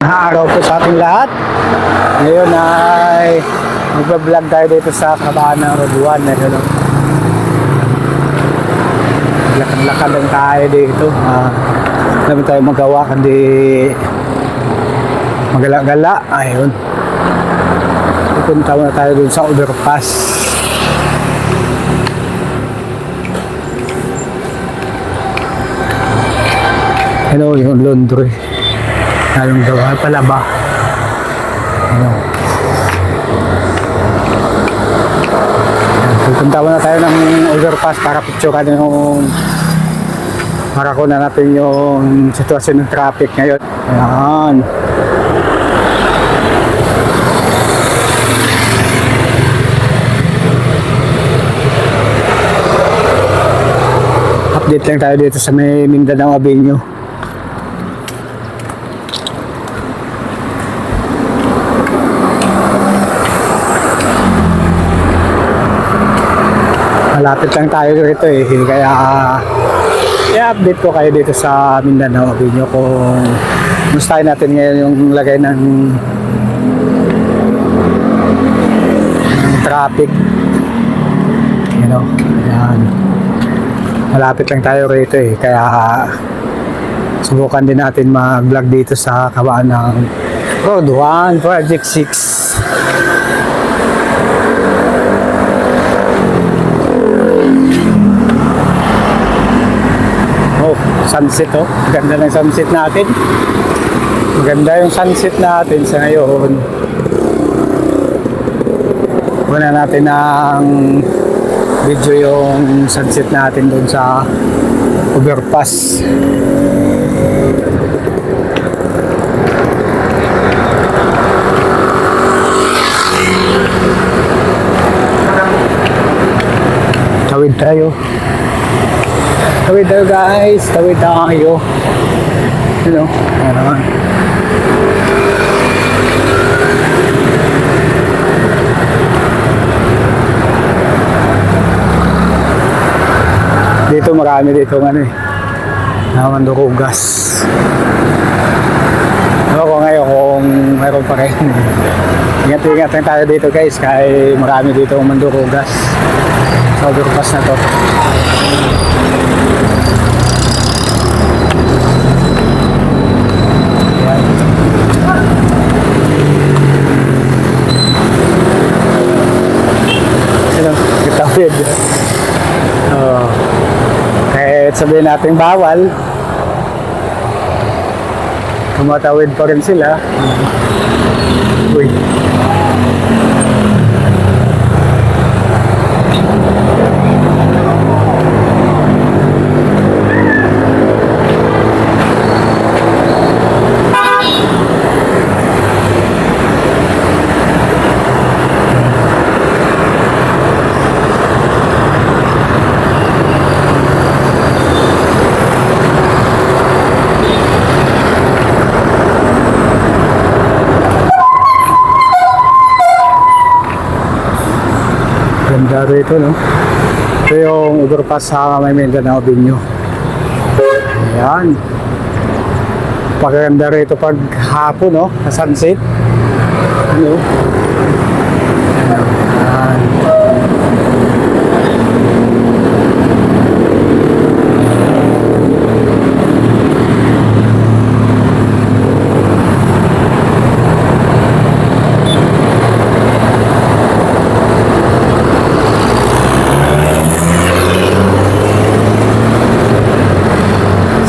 Araw po sa ating lahat. Ngayon ay magbablog tayo dito sa kabaan ng Roduan. Lakad-lakad lang tayo dito. Namin tayo magawa kundi magala-gala. Ayun. Pupunta na tayo dun sa overpass. Ano yung laundry. Tayong gawa pala ba? Ano? Pupunta muna tayo ng overpass para picturean yung para kunan natin yung sitwasyon ng traffic ngayon. Ayan. Update lang tayo dito sa may Mindanao Avenue. Malapit lang tayo rito kaya i-update ko kayo dito sa Mindanao Avenue kung mustahin natin ngayon yung lagay ng traffic, ayan. Malapit lang tayo rito kaya subukan din natin mag-vlog dito sa kabaan ng Road 1 Project 6. Sunset ganda ng sunset natin. Maganda yung sunset natin sa ngayon. Una natin ng video yung sunset natin doon sa overpass. Tawid tayo. Tawid tayo guys, tawid tayo. Ayan. Dito marami dito naman durugas. Ako ngayon kung mayroon pa rin. Ingat-ingat lang tayo dito guys, kaya marami dito mandurugas sa overpass na to. Kahit sabihin natin bawal, tumatawid pa rin sila. Uy. Ganda rito, ito yung overpass sa may Mindanao Avenue. Ayan. Paganda rito pag hapon, sa sunset. Ayan.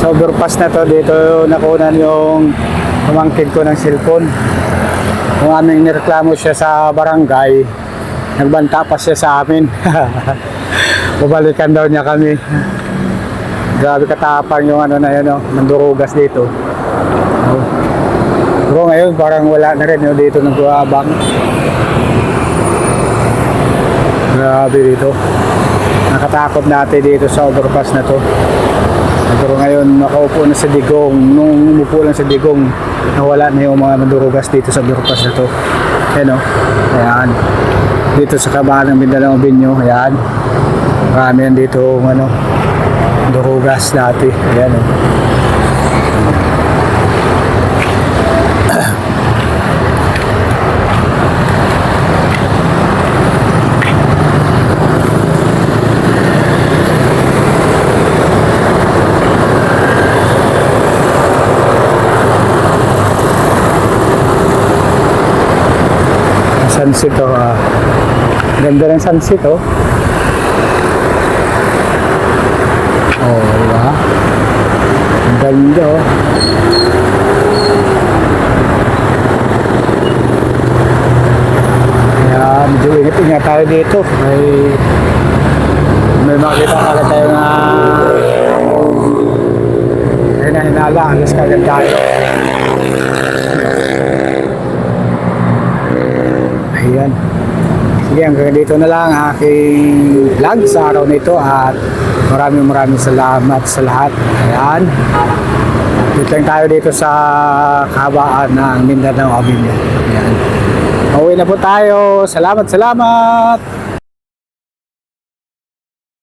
Overpass na to, dito nakunan yung pamangkin ko ng cellphone. Kung aming nireklamo siya sa barangay, nagbanta pa siya sa amin. Babalikan daw niya kami. Grabe katapang yung nandurugas dito. Pero ngayon parang wala na rin dito nag-aabang. Grabe dito. Nakatakot natin dito sa overpass na to. Pero ngayon nakaupo na sa digong. Nung umupo lang sa digong, nawala na yung mga mandurugas dito sa overpass na to. Ayan. Dito sa kabaan ng Mindanao Avenue. Ayan. Marami yan dito durugas dati. Ayan. Sunset oh. Ganda ng sunset oh. Oh, diba? Ang ganda oh. Kaya medyo ingat-ingat tayo dito. May makita agad tayo na hinala, alas kagad tayo. Ayan. Sige, hanggang dito na lang ang aking vlog sa araw na ito at maraming salamat sa lahat. Ayan. Dito lang tayo dito sa kahabaan ng Mindanao Avenue. Ayan. Pauwi na po tayo. Salamat.